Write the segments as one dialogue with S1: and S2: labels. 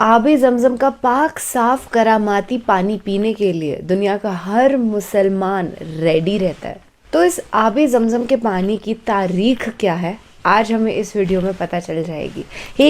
S1: آب زمزم کا پاک صاف کراماتی پانی پینے کے لیے دنیا کا ہر مسلمان ریڈی رہتا ہے. تو اس آب زمزم کے پانی کی تاریخ کیا ہے آج ہمیں اس ویڈیو میں پتہ چل جائے گی.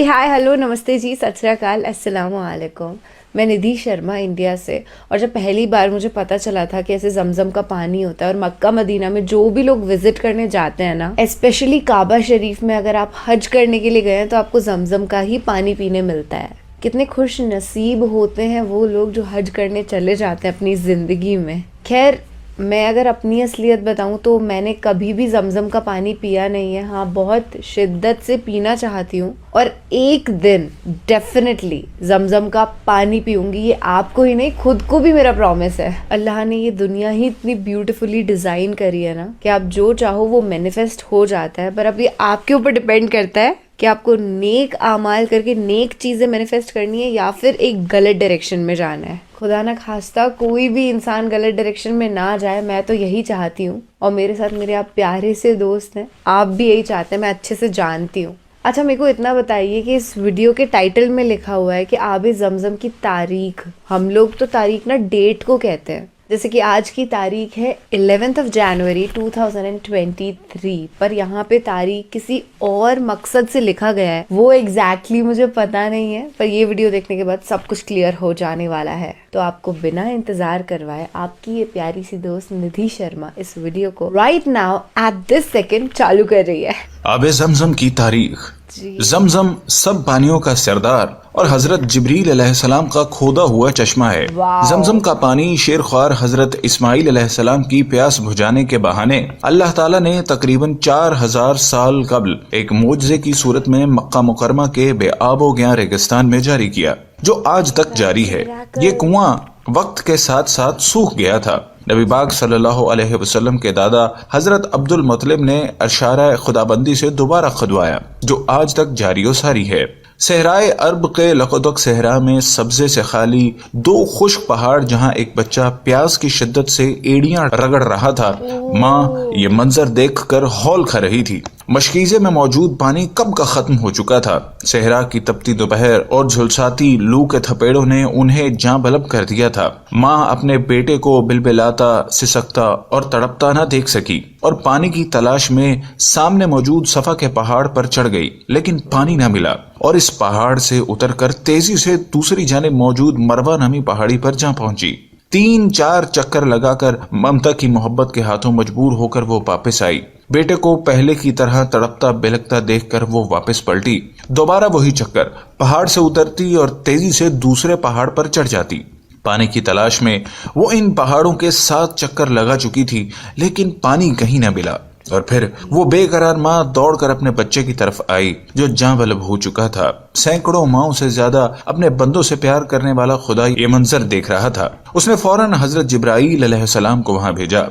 S1: ہائے ہلو نمستے جی، ست شری اکال، السلام علیکم. میں ندھی شرما انڈیا سے. اور جب پہلی بار مجھے پتہ چلا تھا کہ ایسے زمزم کا پانی ہوتا ہے اور مکہ مدینہ میں جو بھی لوگ وزٹ کرنے جاتے ہیں نا، اسپیشلی کعبہ شریف میں اگر آپ حج کرنے کے لیے گئے ہیں تو آپ کو زمزم کا ہی پانی پینے ملتا ہے. کتنے خوش نصیب ہوتے ہیں وہ لوگ جو حج کرنے چلے جاتے ہیں اپنی زندگی میں. خیر، میں اگر اپنی اصلیت بتاؤں تو میں نے کبھی بھی زمزم کا پانی پیا نہیں ہے. ہاں، بہت شدت سے پینا چاہتی ہوں اور ایک دن ڈیفینیٹلی زمزم کا پانی پیوں گی. یہ آپ کو ہی نہیں، خود کو بھی میرا پرومس ہے. اللہ نے یہ دنیا ہی اتنی بیوٹیفلی ڈیزائن کری ہے نا کہ آپ جو چاہو وہ مینیفیسٹ ہو جاتا ہے. پر اب یہ آپ کے اوپر ڈیپینڈ کرتا ہے کہ آپ کو نیک اعمال کر کے نیک چیزیں مینیفیسٹ کرنی ہے یا پھر ایک غلط ڈائریکشن میں جانا ہے. خدا نہ خواستہ کوئی بھی انسان غلط ڈائریکشن میں نہ جائے، میں تو یہی چاہتی ہوں. اور میرے ساتھ میرے آپ پیارے سے دوست ہیں، آپ بھی یہی چاہتے ہیں، میں اچھے سے جانتی ہوں. اچھا، میرے کو اتنا بتائیے کہ اس ویڈیو کے ٹائٹل میں لکھا ہوا ہے کہ آب زمزم کی تاریخ. ہم لوگ تو تاریخ نا ڈیٹ کو کہتے ہیں، جیسے کہ آج کی تاریخ ہے 11 جنوری 2023، پر یہاں پہ تاریخ کسی اور مقصد سے لکھا گیا ہے. وہ ایگزیکٹلی مجھے پتا نہیں ہے، پر یہ ویڈیو دیکھنے کے بعد سب کچھ کلیئر ہو جانے والا ہے. تو آپ کو بنا انتظار کروائے آپ کی یہ پیاری سی دوست ندھی شرما اس ویڈیو کو right now at this second چالو کر رہی ہے.
S2: آب زمزم کی تاریخ. زمزم سب پانیوں کا سردار اور حضرت جبریل علیہ السلام کا کھودا ہوا چشمہ ہے. زمزم کا پانی شیر خوار حضرت اسماعیل علیہ السلام کی پیاس بجھانے کے بہانے اللہ تعالیٰ نے تقریباً 4000 سال قبل ایک معجزے کی صورت میں مکہ مکرمہ کے بے آب و گیاں ریگستان میں جاری کیا، جو آج تک جاری ہے. یہ کنواں وقت کے ساتھ ساتھ سوکھ گیا تھا. نبی پاک صلی اللہ علیہ وسلم کے دادا حضرت عبد المطلب نے اشارہ خدابندی سے دوبارہ کھدوایا، جو آج تک جاری و ساری ہے. صحرائے عرب کے لقدق صحرا میں سبزے سے خالی 2 خشک پہاڑ، جہاں ایک بچہ پیاس کی شدت سے ایڑیاں رگڑ رہا تھا. ماں یہ منظر دیکھ کر ہول کھا رہی تھی. مشکیزے میں موجود پانی کب کا ختم ہو چکا تھا. صحرا کی تپتی دوپہر اور جھلساتی لو کے تھپیڑوں نے انہیں جاں بلب کر دیا تھا. ماں اپنے بیٹے کو بلبلاتا، سسکتا اور تڑپتا نہ دیکھ سکی اور پانی کی تلاش میں سامنے موجود صفا کے پہاڑ پر چڑھ گئی، لیکن پانی نہ ملا اور اس پہاڑ سے اتر کر تیزی سے دوسری جانب موجود مروہ نامی پہاڑی پر جا پہنچی. 3-4 چکر لگا کر ممتا کی محبت کے ہاتھوں مجبور ہو کر وہ واپس آئی. بیٹے کو پہلے کی طرح تڑپتا بلکتا دیکھ کر وہ واپس پلٹی. دوبارہ وہی چکر، پہاڑ سے اترتی اور تیزی سے دوسرے پہاڑ پر چڑھ جاتی. پانی کی تلاش میں وہ ان پہاڑوں کے 7 چکر لگا چکی تھی، لیکن پانی کہیں نہ ملا. اور پھر وہ بے قرار ماں دوڑ کر اپنے بچے کی طرف آئی جو جاں بلب ہو چکا تھا. سینکڑوں ماؤں سے زیادہ اپنے بندوں سے پیار کرنے والا خدا یہ منظر دیکھ رہا تھا. اس نے فوراً حضرت جبرائیل علیہ السلام کو وہاں بھیجا.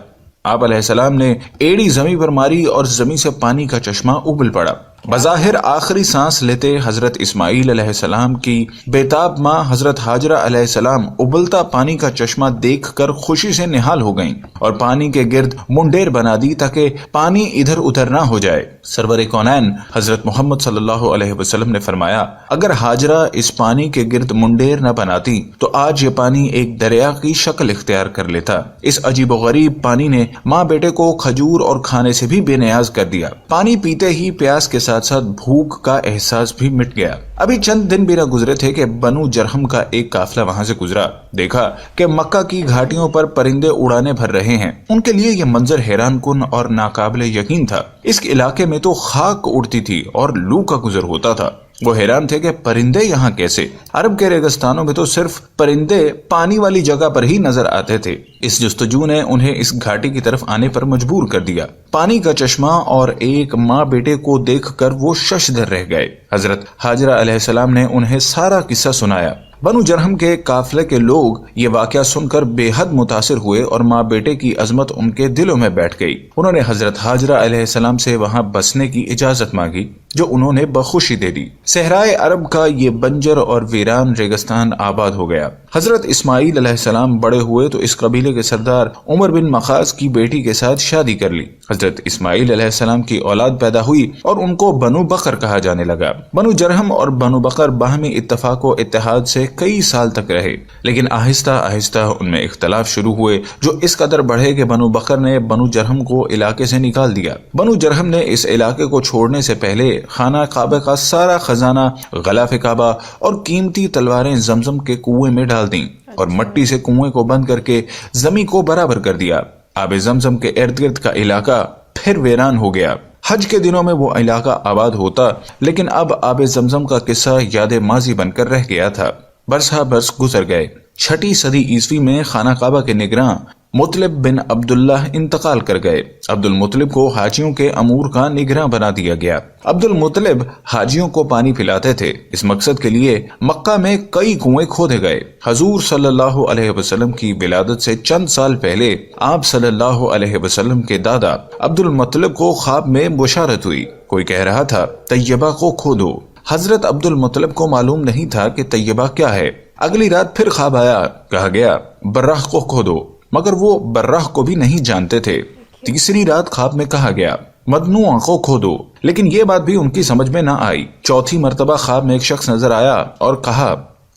S2: آپ علیہ السلام نے ایڑی زمین پر ماری اور زمین سے پانی کا چشمہ ابل پڑا. بظاہر آخری سانس لیتے حضرت اسماعیل علیہ السلام کی بیتاب ماں حضرت ہاجرہ علیہ السلام ابلتا پانی کا چشمہ دیکھ کر خوشی سے نہال ہو گئیں اور پانی کے گرد منڈیر بنا دی تاکہ پانی ادھر ادھر نہ ہو جائے. سرور کونین حضرت محمد صلی اللہ علیہ وسلم نے فرمایا، اگر ہاجرہ اس پانی کے گرد منڈیر نہ بناتی تو آج یہ پانی ایک دریا کی شکل اختیار کر لیتا. اس عجیب و غریب پانی نے ماں بیٹے کو کھجور اور کھانے سے بھی بے نیاز کر دیا. پانی پیتے ہی پیاس کے ساتھ ساتھ بھوک کا احساس بھی مٹ گیا. ابھی چند دن بھی نہ گزرے تھے کہ بنو جرہم کا ایک قافلہ وہاں سے گزرا. دیکھا کہ مکہ کی گھاٹیوں پر پرندے اڑانے بھر رہے ہیں. ان کے لیے یہ منظر حیران کن اور ناقابل یقین تھا. اس علاقے میں تو خاک اڑتی تھی اور لو کا گزر ہوتا تھا. وہ حیران تھے کہ پرندے یہاں کیسے؟ عرب کے ریگستانوں میں تو صرف پرندے پانی والی جگہ پر ہی نظر آتے تھے. اس جستجو نے انہیں اس گھاٹی کی طرف آنے پر مجبور کر دیا. پانی کا چشمہ اور ایک ماں بیٹے کو دیکھ کر وہ ششدر رہ گئے. حضرت ہاجرہ علیہ السلام نے انہیں سارا قصہ سنایا. بنو جرہم کے قافلے کے لوگ یہ واقعہ سن کر بے حد متاثر ہوئے اور ماں بیٹے کی عظمت ان کے دلوں میں بیٹھ گئی. انہوں نے حضرت ہاجرہ علیہ السلام سے وہاں بسنے کی اجازت مانگی، جو انہوں نے بخوشی دے دی. صحرائے عرب کا یہ بنجر اور ویران ریگستان آباد ہو گیا. حضرت اسماعیل علیہ السلام بڑے ہوئے تو اس قبیلے کے سردار عمر بن مخاز کی بیٹی کے ساتھ شادی کر لی. حضرت اسماعیل علیہ السلام کی اولاد پیدا ہوئی اور ان کو بنو بکر کہا جانے لگا۔ بنو جرہم اور بنو بکر باہمی اتفاق و اتحاد سے کئی سال تک رہے، لیکن آہستہ آہستہ ان میں اختلاف شروع ہوئے، جو اس قدر بڑھے کہ بنو بکر نے بنو جرہم کو علاقے سے نکال دیا۔ بنو جرہم نے اس علاقے کو چھوڑنے سے پہلے خانہ کعبہ کا سارا خزانہ، غلاف کعبہ اور قیمتی تلواریں زمزم کے کنویں میں ڈال دیں اور مٹی سے کنویں کو بند کر کے زمین کو برابر کر دیا۔ آب زمزم کے ارد گرد کا علاقہ پھر ویران ہو گیا۔ حج کے دنوں میں وہ علاقہ آباد ہوتا، لیکن اب آب زمزم کا قصہ یاد ماضی بن کر رہ گیا تھا۔ برسہ برس گزر گئے۔ 6 صدی عیسوی میں خانہ کعبہ کے نگراں مطلب بن عبداللہ انتقال کر گئے۔ عبد المطلب کو حاجیوں کے امور کا نگراں بنا دیا گیا۔ عبد المطلب حاجیوں کو پانی پلاتے تھے۔ اس مقصد کے لیے مکہ میں کئی کنویں کھودے گئے۔ حضور صلی اللہ علیہ وسلم کی ولادت سے چند سال پہلے آپ صلی اللہ علیہ وسلم کے دادا عبد المطلب کو خواب میں بشارت ہوئی۔ کوئی کہہ رہا تھا طیبہ کو کھودو۔ حضرت عبد المطلب کو معلوم نہیں تھا کہ طیبہ کیا ہے۔ اگلی رات پھر خواب آیا، کہا گیا براہ کو کھودو، مگر وہ براہ کو بھی نہیں جانتے تھے۔ تیسری رات خواب میں کہا گیا مدنوع کو کھودو، لیکن یہ بات بھی ان کی سمجھ میں نہ آئی۔ چوتھی مرتبہ خواب میں ایک شخص نظر آیا اور کہا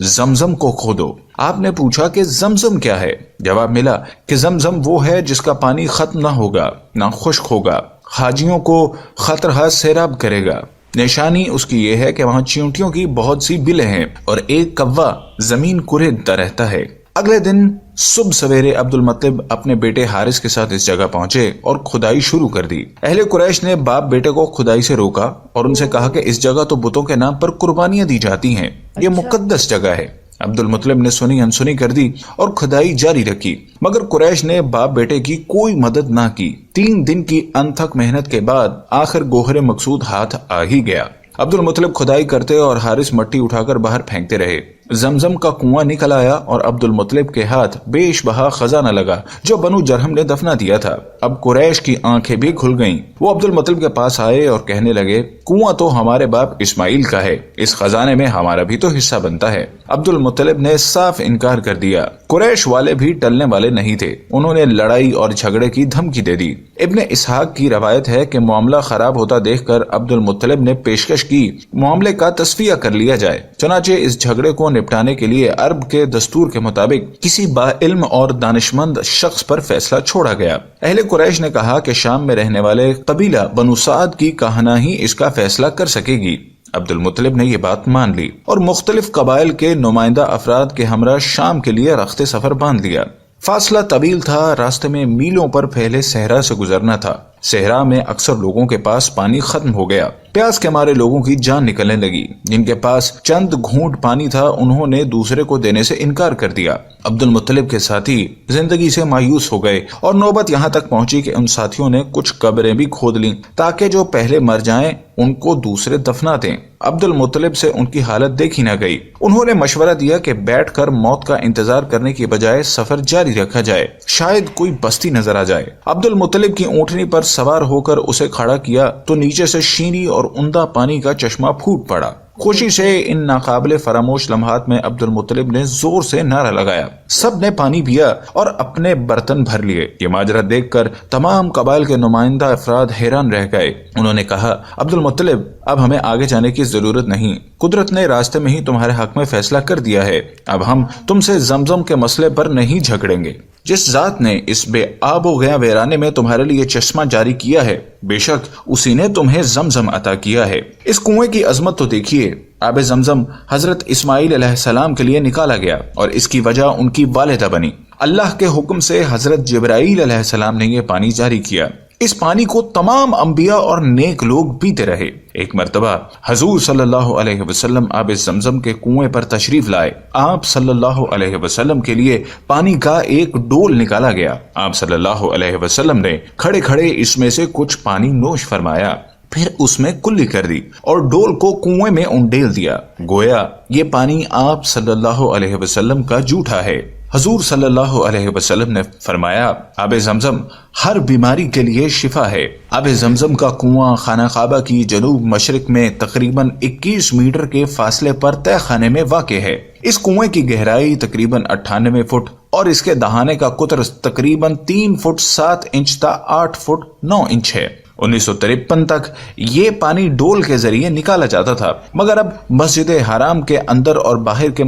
S2: زمزم کو کھودو۔ آپ نے پوچھا کہ زمزم کیا ہے؟ جواب ملا کہ زمزم وہ ہے جس کا پانی ختم نہ ہوگا، نہ خشک ہوگا، حاجیوں کو خطرہ سیراب کرے گا۔ نشانی اس کی یہ ہے کہ وہاں چیونٹیوں کی بہت سی بلیں ہیں اور ایک کوا زمین کریدتا رہتا ہے۔ اگلے دن صبح سویرے عبد المطلب اپنے بیٹے حارث کے ساتھ اس جگہ پہنچے اور کھدائی شروع کر دی۔ اہل قریش نے باپ بیٹے کو کھدائی سے روکا اور ان سے کہا کہ اس جگہ تو بتوں کے نام پر قربانیاں دی جاتی ہیں، یہ مقدس جگہ ہے۔ عبد المطلب نے سنی انسنی کر دی اور کھدائی جاری رکھی، مگر قریش نے باپ بیٹے کی کوئی مدد نہ کی۔ 3 دن کی انتھک محنت کے بعد آخر گوہر مقصود ہاتھ آ ہی گیا۔ عبد المطلب کھدائی کرتے اور حارث مٹی اٹھا کر باہر پھینکتے رہے۔ زمزم کا کنواں نکل آیا اور عبد المطلب کے ہاتھ بیش بہا خزانہ لگا جو بنو جرہم نے دفنا دیا تھا۔ اب قریش کی آنکھیں بھی کھل گئیں۔ وہ عبد المطلب کے پاس آئے اور کہنے لگے کنواں تو ہمارے باپ اسماعیل کا ہے، اس خزانے میں ہمارا بھی تو حصہ بنتا ہے۔ عبد المطلب نے صاف انکار کر دیا۔ قریش والے بھی ٹلنے والے نہیں تھے، انہوں نے لڑائی اور جھگڑے کی دھمکی دے دی۔ ابن اسحاق کی روایت ہے کہ معاملہ خراب ہوتا دیکھ کر عبد المطلب نے پیشکش کی معاملے کا تصفیہ کر لیا جائے۔ چنانچہ اس جھگڑے کو نپٹانے کے لیے عرب کے دستور کے مطابق کسی با علم اور دانشمند شخص پر فیصلہ چھوڑا گیا۔ اہل قریش نے کہا کہ شام میں رہنے والے قبیلہ بنو سعد کی کہنا ہی اس کا فیصلہ کر سکے گی۔ عبد المطلب نے یہ بات مان لی اور مختلف قبائل کے نمائندہ افراد کے ہمراہ شام کے لیے رخت سفر باندھ لیا۔ فاصلہ طویل تھا، راستے میں میلوں پر پھیلے صحرا سے گزرنا تھا۔ صحرا میں اکثر لوگوں کے پاس پانی ختم ہو گیا۔ پیاس کے مارے لوگوں کی جان نکلنے لگی۔ جن کے پاس چند گھونٹ پانی تھا انہوں نے دوسرے کو دینے سے انکار کر دیا۔ عبد المطلب کے ساتھی زندگی سے مایوس ہو گئے اور نوبت یہاں تک پہنچی کہ ان ساتھیوں نے کچھ قبریں بھی کھود لیں تاکہ جو پہلے مر جائیں ان کو دوسرے دفنا دیں۔ عبد المطلب سے ان کی حالت دیکھی نہ گئی۔ انہوں نے مشورہ دیا کہ بیٹھ کر موت کا انتظار کرنے کی بجائے سفر جاری رکھا جائے، شاید کوئی بستی نظر آ جائے۔ عبد المطلب کی اونٹنی پر سوار ہو کر اسے کھڑا کیا تو نیچے سے شیریں اور عمدہ پانی کا چشمہ پھوٹ پڑا۔ خوشی سے ان ناقابل فراموش لمحات میں عبد المطلب نے زور سے نعرہ لگایا۔ سب نے پانی پیا اور اپنے برتن بھر لیے۔ یہ ماجرا دیکھ کر تمام قبائل کے نمائندہ افراد حیران رہ گئے۔ انہوں نے کہا عبد المطلب اب ہمیں آگے جانے کی ضرورت نہیں، قدرت نے راستے میں ہی تمہارے حق میں فیصلہ کر دیا ہے، اب ہم تم سے زمزم کے مسئلے پر نہیں جھگڑیں گے۔ جس ذات نے اس بے آب و گیا ویرانے میں تمہارے لیے چشمہ جاری کیا ہے، بے شک اسی نے تمہیں زمزم عطا کیا ہے۔ اس کنویں کی عظمت تو دیکھیے، آب زمزم حضرت اسماعیل علیہ السلام کے لیے نکالا گیا اور اس کی وجہ ان کی والدہ بنی۔ اللہ کے حکم سے حضرت جبرائیل علیہ السلام نے یہ پانی جاری کیا۔ اس پانی کو تمام انبیاء اور نیک لوگ پیتے رہے۔ ایک مرتبہ حضور صلی اللہ علیہ وسلم آب زمزم کے کنویں پر تشریف لائے۔ آپ صلی اللہ علیہ وسلم کے لیے پانی کا ایک ڈول نکالا گیا۔ آپ صلی اللہ علیہ وسلم نے کھڑے کھڑے اس میں سے کچھ پانی نوش فرمایا، پھر اس میں کلی کر دی اور ڈول کو کنویں میں انڈیل دیا، گویا یہ پانی آپ صلی اللہ علیہ وسلم کا جھوٹا ہے۔ حضور صلی اللہ علیہ وسلم نے فرمایا آب زمزم ہر بیماری کے لیے شفا ہے۔ آب زمزم کا کنواں خانہ کعبہ کی جنوب مشرق میں تقریباً 21 میٹر کے فاصلے پر تہ خانے میں واقع ہے۔ اس کنویں کی گہرائی تقریباً 98 فٹ اور اس کے دہانے کا قطر تقریباً 3 فٹ 7 انچ تا 8 فٹ 9 انچ ہے۔ 1953 تک یہ پانی ڈول کے ذریعے نکالا جاتا تھا، مگر اب مسجد حرام کے اندر اور باہر کے